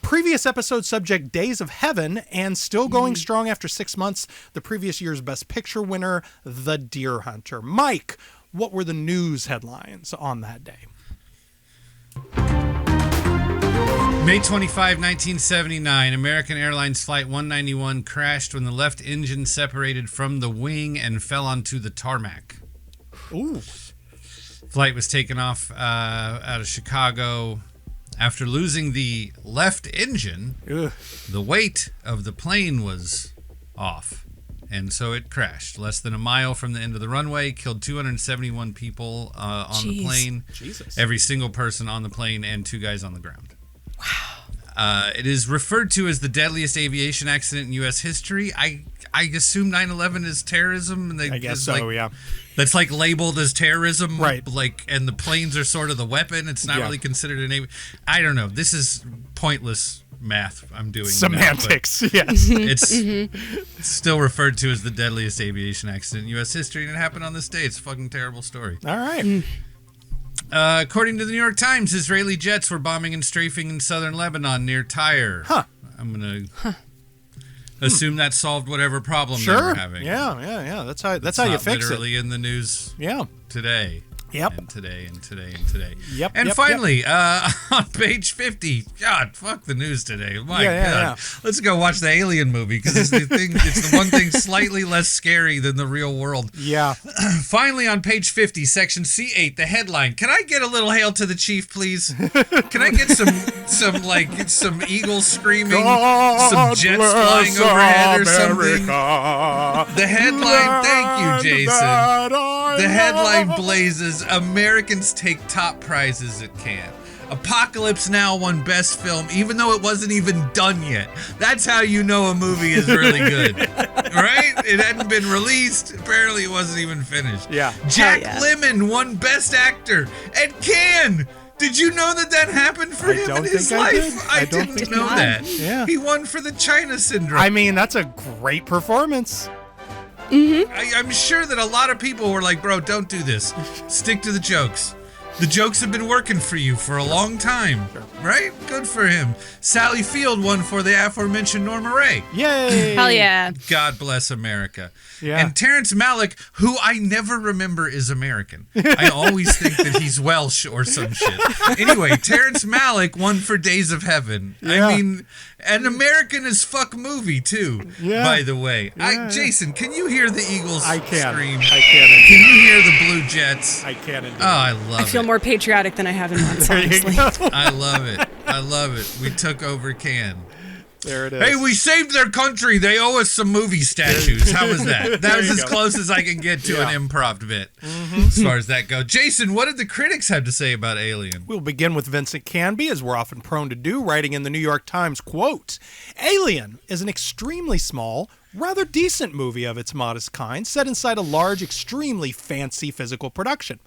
Previous episode subject, Days of Heaven, and still going strong after 6 months, the previous year's Best Picture winner, The Deer Hunter. Mike, what were the news headlines on that day? May 25, 1979, American Airlines Flight 191 crashed when the left engine separated from the wing and fell onto the tarmac. Ooh. Flight was taken off out of Chicago. After losing the left engine, the weight of the plane was off, and so it crashed. Less than a mile from the end of the runway, killed 271 people on the plane. Jesus. Every single person on the plane and 2 guys on the ground. Wow. It is referred to as the deadliest aviation accident in U.S. history. I assume 9/11 is terrorism, and I guess so, yeah. That's like labeled as terrorism, right? Like, and the planes are sort of the weapon. It's not really considered an aviation. I don't know. This is pointless math I'm doing. Semantics, now, yes. It's still referred to as the deadliest aviation accident in U.S. history, and it happened on this day. It's a fucking terrible story. All right. According to the New York Times, Israeli jets were bombing and strafing in southern Lebanon near Tyre. Huh. I'm going to assume that solved whatever problem they were having. Yeah. That's how you fix it. Literally in the news today. Yep. And today and today and today. Yep. And finally, on page 50, God, fuck the news today. My God. Let's go watch the Alien movie, because it's the one thing slightly less scary than the real world. Yeah. Finally, on page 50, section C8, the headline. Can I get a little hail to the chief, please? Can I get some eagles screaming, some jets flying overhead or something? The headline, thank you, Jason. The headline blazes, Americans take top prizes at Cannes. Apocalypse Now won Best Film, even though it wasn't even done yet. That's how you know a movie is really good, right? It hadn't been released. Apparently, it wasn't even finished. Yeah. Jack Lemmon won Best Actor at Cannes. Did you know that happened for him in his life? I didn't know that. Yeah. He won for The China Syndrome. I mean, that's a great performance. I'm sure that a lot of people were like, bro, don't do this. Stick to the jokes. The jokes have been working for you for a long time, right? Good for him. Sally Field won for the aforementioned Norma Ray. Yay! Hell yeah. God bless America. Yeah. And Terrence Malick, who I never remember is American. I always think that he's Welsh or some shit. Anyway, Terrence Malick won for Days of Heaven. Yeah. I mean, an American as fuck movie, too, by the way. Jason, can you hear the Eagles I can. scream? I can. Can you hear the Blue Jets? I can indeed. Oh, I love it. I feel more patriotic than I have in months, honestly. I love it. I love it. We took over Cannes. There it is. Hey, we saved their country. They owe us some movie statues. How was that? That was as close as I can get to an improv bit, as far as that goes. Jason, what did the critics have to say about Alien? We'll begin with Vincent Canby, as we're often prone to do, writing in the New York Times, quote, Alien is an extremely small, rather decent movie of its modest kind, set inside a large, extremely fancy physical production.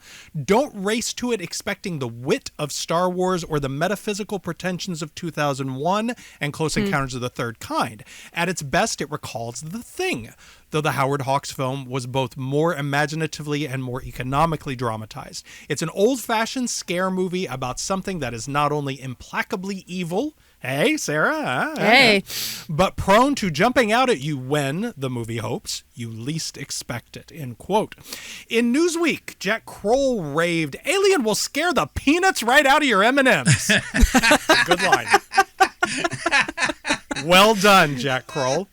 Don't race to it expecting the wit of Star Wars or the metaphysical pretensions of 2001 and Close Encounters of the Third Kind. At its best, it recalls The Thing, though the Howard Hawks film was both more imaginatively and more economically dramatized. It's an old-fashioned scare movie about something that is not only implacably evil, hey, Sarah. Hey. But prone to jumping out at you when, the movie hopes, you least expect it, end quote. In Newsweek, Jack Kroll raved, Alien will scare the peanuts right out of your M&Ms. Good line. Well done, Jack Kroll.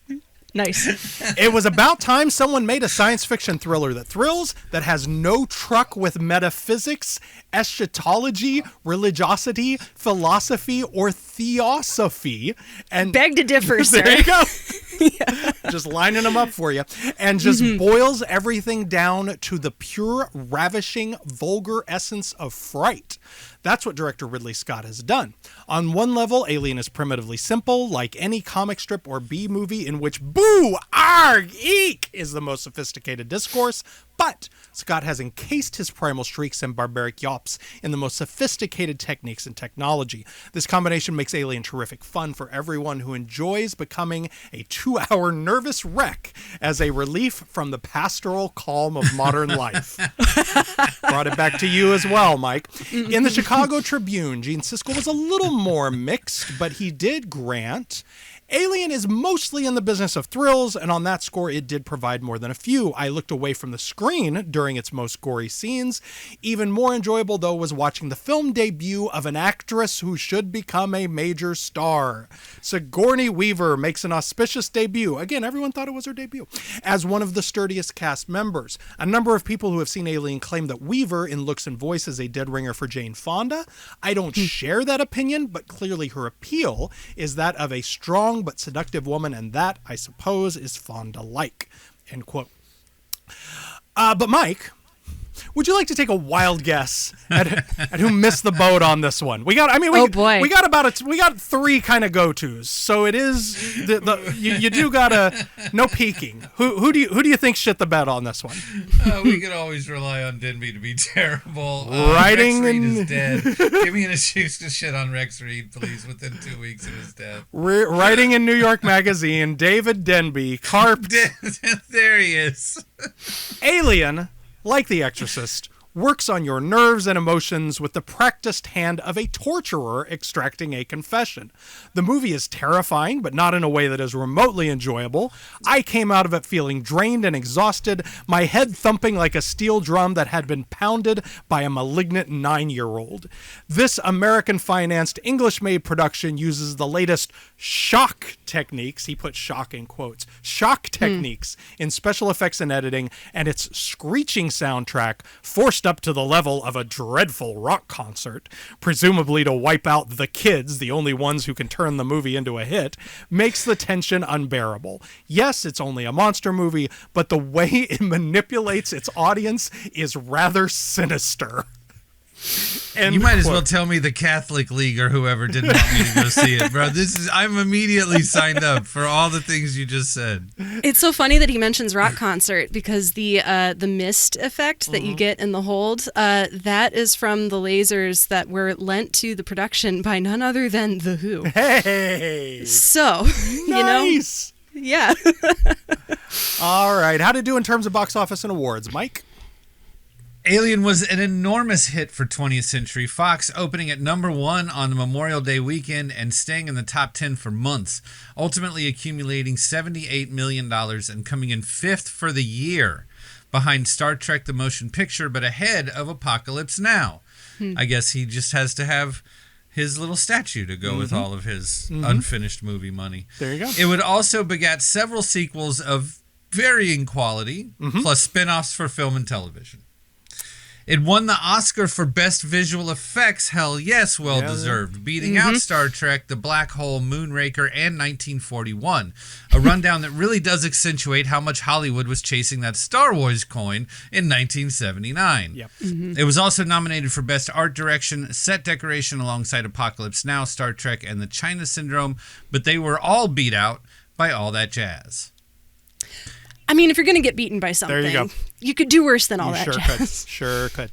Nice. It was about time someone made a science fiction thriller that thrills, that has no truck with metaphysics, eschatology, religiosity, philosophy, or theosophy. And beg to differ, sir. There you go. Just lining them up for you. And just boils everything down to the pure, ravishing, vulgar essence of fright. That's what director Ridley Scott has done. On one level, Alien is primitively simple, like any comic strip or B-movie in which boo, arg, eek is the most sophisticated discourse. But Scott has encased his primal shrieks and barbaric yops in the most sophisticated techniques and technology. This combination makes Alien terrific fun for everyone who enjoys becoming a 2-hour nervous wreck as a relief from the pastoral calm of modern life. Brought it back to you as well, Mike. In the Chicago Tribune, Gene Siskel was a little more mixed, but he did grant Alien is mostly in the business of thrills, and on that score, it did provide more than a few. I looked away from the screen during its most gory scenes. Even more enjoyable, though, was watching the film debut of an actress who should become a major star. Sigourney Weaver makes an auspicious debut. Again, everyone thought it was her debut. As one of the sturdiest cast members. A number of people who have seen Alien claim that Weaver, in looks and voice, is a dead ringer for Jane Fonda. I don't share that opinion, but clearly her appeal is that of a strong but seductive woman, and that, I suppose, is Fonda-like, end quote. But Mike, would you like to take a wild guess at who missed the boat on this one? We got 3 kind of go-tos, so it is you do gotta no peeking. Who do you think shit the bed on this one? We could always rely on Denby to be terrible. Writing Rex Reed is dead. Give me an excuse to shit on Rex Reed, please. Within 2 weeks of his death. Writing in New York Magazine, David Denby carped. There he is. Alien, like The Exorcist, works on your nerves and emotions with the practiced hand of a torturer extracting a confession. The movie is terrifying, but not in a way that is remotely enjoyable. I came out of it feeling drained and exhausted, my head thumping like a steel drum that had been pounded by a malignant 9-year-old. This American-financed, English-made production uses the latest shock techniques, he put shock in quotes, shock techniques in special effects and editing, and its screeching soundtrack, forced up to the level of a dreadful rock concert, presumably to wipe out the kids, the only ones who can turn the movie into a hit, makes the tension unbearable. Yes, it's only a monster movie, but the way it manipulates its audience is rather sinister. You might as well tell me the Catholic League or whoever didn't want me to go see it, bro. I'm immediately signed up for all the things you just said. It's so funny that he mentions rock concert because the mist effect that you get in the hold, that is from the lasers that were lent to the production by none other than The Who. Hey! So, nice. Yeah. All right. How'd it do in terms of box office and awards, Mike? Alien was an enormous hit for 20th Century Fox, opening at number 1 on the Memorial Day weekend and staying in the top 10 for months, ultimately accumulating $78 million and coming in 5th for the year, behind Star Trek the Motion Picture, but ahead of Apocalypse Now. I guess he just has to have his little statue to go with all of his unfinished movie money. There you go. It would also begat several sequels of varying quality, plus spin-offs for film and television. It won the Oscar for Best Visual Effects, hell yes, well-deserved, beating out Star Trek, The Black Hole, Moonraker, and 1941, a rundown that really does accentuate how much Hollywood was chasing that Star Wars coin in 1979. Yep. It was also nominated for Best Art Direction, Set Decoration alongside Apocalypse Now, Star Trek, and The China Syndrome, but they were all beat out by All That Jazz. I mean, if you're going to get beaten by something, there you go. You could do worse than All That Could. Jazz. Sure could.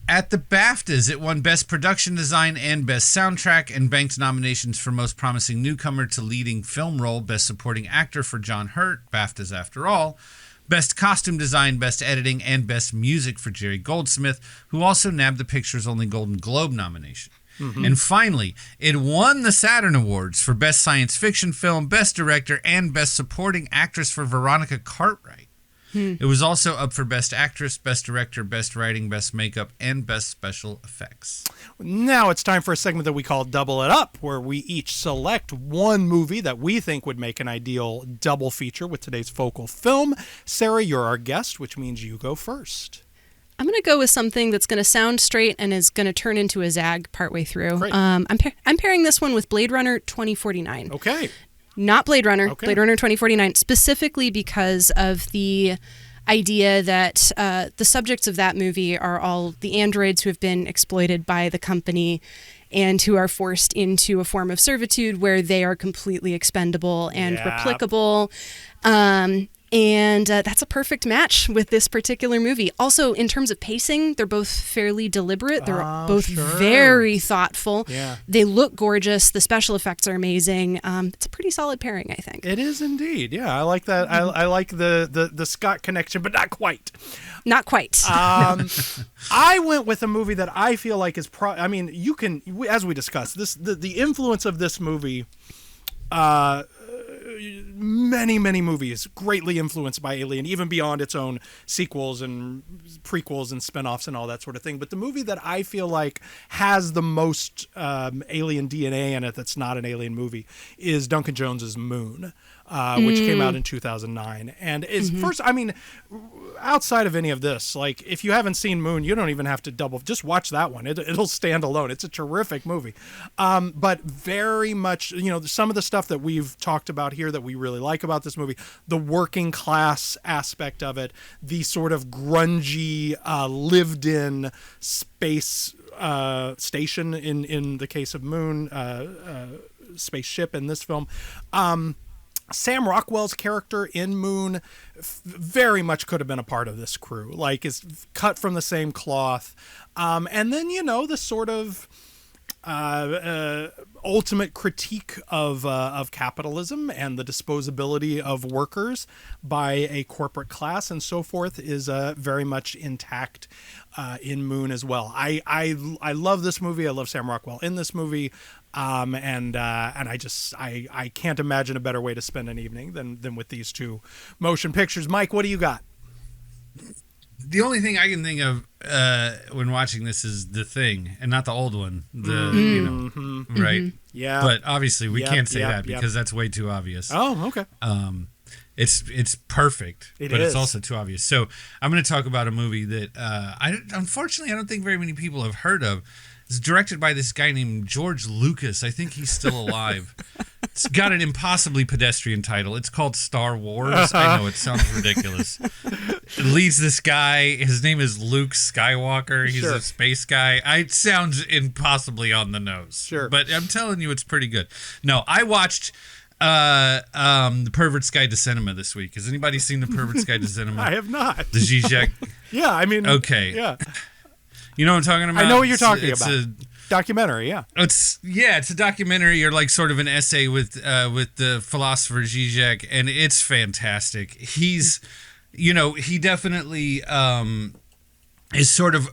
At the BAFTAs, it won Best Production Design and Best Soundtrack and banked nominations for Most Promising Newcomer to Leading Film Role, Best Supporting Actor for John Hurt, BAFTAs after all, Best Costume Design, Best Editing, and Best Music for Jerry Goldsmith, who also nabbed the picture's only Golden Globe nomination. And finally, it won the Saturn Awards for Best Science Fiction Film, Best Director, and Best Supporting Actress for Veronica Cartwright. It was also up for Best Actress, Best Director, Best Writing, Best Makeup, and Best Special Effects. Now it's time for a segment that we call Double It Up, where we each select one movie that we think would make an ideal double feature with today's focal film. Sarah, you're our guest, which means you go first. I'm going to go with something that's going to sound straight and is going to turn into a zag partway through. Great. I'm pairing this one with Blade Runner 2049. Okay. Not Blade Runner, Okay. Blade Runner 2049, specifically because of the idea that the subjects of that movie are all the androids who have been exploited by the company and who are forced into a form of servitude where they are completely expendable and replicable. And that's a perfect match with this particular movie. Also, in terms of pacing, they're both fairly deliberate. They're both very thoughtful. Yeah. They look gorgeous. The special effects are amazing. It's a pretty solid pairing, I think. It is indeed. Yeah, I like that. I like the Scott connection, but not quite. Not quite. I went with a movie that I feel like is you can, as we discussed, the influence of this movie, many movies greatly influenced by Alien, even beyond its own sequels and prequels and spinoffs and all that sort of thing. But the movie that I feel like has the most Alien DNA in it that's not an Alien movie is Duncan Jones's Moon, which came out in 2009. And it's first, outside of any of this, like if you haven't seen Moon, you don't even have to just watch that one. It'll stand alone. It's a terrific movie. But very much, some of the stuff that we've talked about here that we really like about this movie, the working class aspect of it, the sort of grungy, lived in space station in the case of Moon, spaceship in this film. Sam Rockwell's character in Moon very much could have been a part of this crew, like is cut from the same cloth. And then, the sort of ultimate critique of capitalism and the disposability of workers by a corporate class and so forth is very much intact in Moon as well. I love this movie. I love Sam Rockwell in this movie. And I can't imagine a better way to spend an evening than with these two motion pictures. Mike, what do you got? The only thing I can think of when watching this is The Thing, and not the old one. Right? Yeah. But obviously we can't say that because that's way too obvious. Oh, okay. It's perfect, but is. it's also too obvious. So I'm going to talk about a movie that unfortunately I don't think very many people have heard of. It's directed by this guy named George Lucas. I think he's still alive. It's got an impossibly pedestrian title. It's called Star Wars. I know, it sounds ridiculous. It leads this guy. His name is Luke Skywalker. He's a space guy. It sounds impossibly on the nose. Sure. But I'm telling you, it's pretty good. No, I watched The Pervert's Guide to Cinema this week. Has anybody seen The Pervert's Guide to Cinema? I have not. The Zizek. Yeah, Okay. Yeah. You know what I'm talking about? I know what you're talking about. It's a documentary, yeah. It's a documentary or like sort of an essay with the philosopher Zizek, and it's fantastic. He's, he definitely is sort of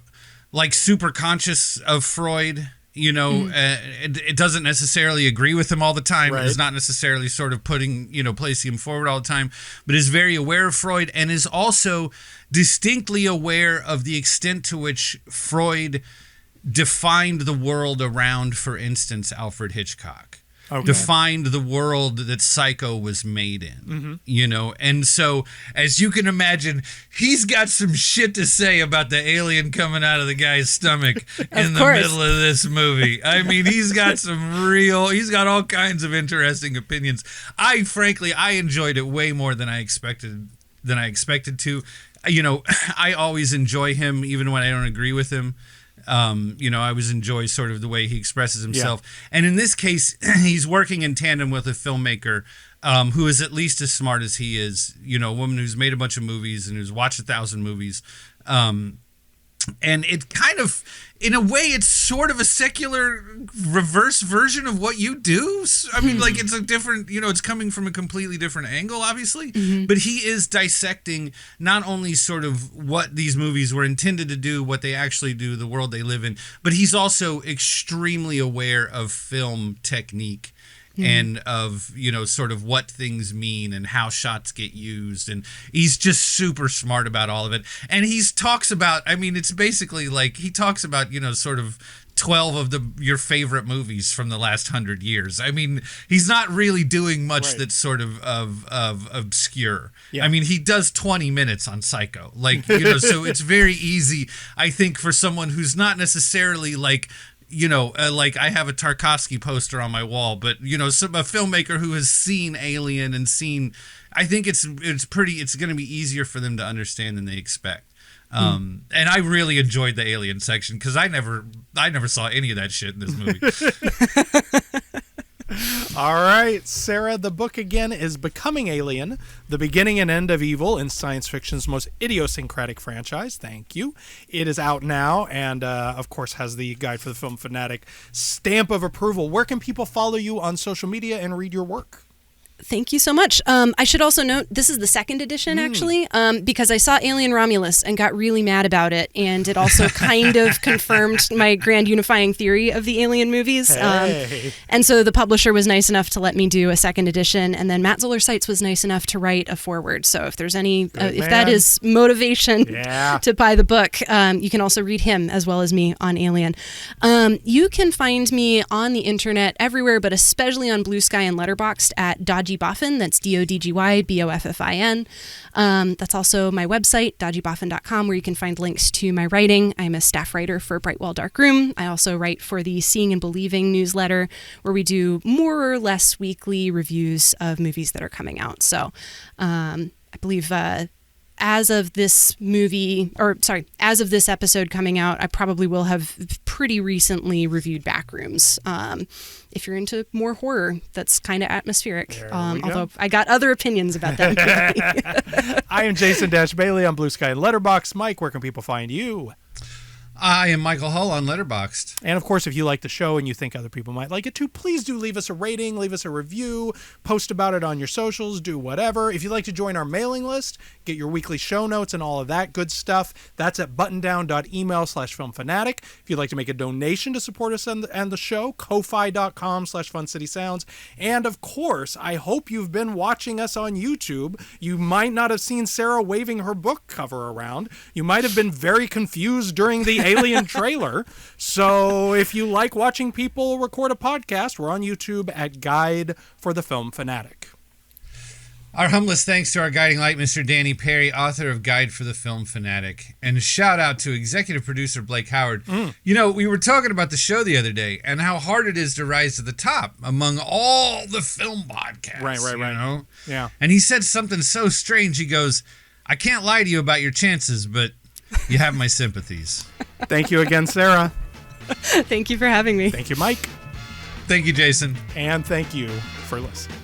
like super conscious of Freud. It doesn't necessarily agree with him all the time. Right. It's not necessarily sort of placing him forward all the time, but is very aware of Freud and is also distinctly aware of the extent to which Freud defined the world around, for instance, Alfred Hitchcock. Okay. Defined the world that Psycho was made in, And so, as you can imagine, he's got some shit to say about the alien coming out of the guy's stomach in the middle of this movie. I mean, he's got all kinds of interesting opinions. I enjoyed it way more than I expected to. I always enjoy him, even when I don't agree with him. I always enjoy sort of the way he expresses himself. Yeah. And in this case, he's working in tandem with a filmmaker who is at least as smart as he is, a woman who's made a bunch of movies and who's watched 1,000 movies. And it kind of, in a way, it's sort of a secular reverse version of what you do. I mean, like, it's a different, it's coming from a completely different angle, obviously. Mm-hmm. But he is dissecting not only sort of what these movies were intended to do, what they actually do, the world they live in, but he's also extremely aware of film technique and of, sort of what things mean and how shots get used. And he's just super smart about all of it. And he talks about, it's basically like he talks about, sort of 12 of your favorite movies from the last 100 years. He's not really doing much Right. that's sort of obscure. Yeah. He does 20 minutes on Psycho. So it's very easy, I think, for someone who's not necessarily like I have a Tarkovsky poster on my wall, but a filmmaker who has seen Alien and seen, I think it's going to be easier for them to understand than they expect. And I really enjoyed the Alien section because I never saw any of that shit in this movie. All right, Sarah, the book again is Becoming Alien, The Beginning and End of Evil in Science Fiction's Most Idiosyncratic Franchise. Thank you. It is out now and, of course, has the Guide for the Film Fanatic stamp of approval. Where can people follow you on social media and read your work? Thank you so much. I should also note this is the second edition, actually, because I saw Alien Romulus and got really mad about it, and it also kind of confirmed my grand unifying theory of the Alien movies. Hey. And so the publisher was nice enough to let me do a second edition, and then Matt Zoller Seitz was nice enough to write a foreword. So if there's any, if that is motivation to buy the book, you can also read him as well as me on Alien. You can find me on the internet everywhere, but especially on Blue Sky and Letterboxd at Dodgy Boffin. That's DODGYBOFFIN. That's also my website, dodgyboffin.com, where you can find links to my writing. I'm a staff writer for Brightwell Dark Room. I also write for the Seeing and Believing newsletter, where we do more or less weekly reviews of movies that are coming out. So I believe as of this episode coming out, I probably will have pretty recently reviewed Backrooms. If you're into more horror, that's kind of atmospheric. Although I got other opinions about that movie. I am Jason Bailey on Blue Sky and Letterboxd. Mike, where can people find you? I am Michael Hull on Letterboxd. And of course, if you like the show and you think other people might like it too, please do leave us a rating, leave us a review, post about it on your socials, do whatever. If you'd like to join our mailing list, get your weekly show notes and all of that good stuff, that's at buttondown.email/filmfanatic. If you'd like to make a donation to support us and the show, ko-fi.com/funcitysounds. And of course, I hope you've been watching us on YouTube. You might not have seen Sarah waving her book cover around. You might have been very confused during the Alien trailer. So if you like watching people record a podcast, we're on YouTube at Guide for the Film Fanatic. Our humblest thanks to our guiding light, Mr. Danny Perry, author of Guide for the Film Fanatic. And a shout out to executive producer Blake Howard. We were talking about the show the other day and how hard it is to rise to the top among all the film podcasts. Right. Yeah. And he said something so strange. He goes, I can't lie to you about your chances, but you have my sympathies. Thank you again, Sarah. Thank you for having me. Thank you, Mike. Thank you, Jason. And thank you for listening.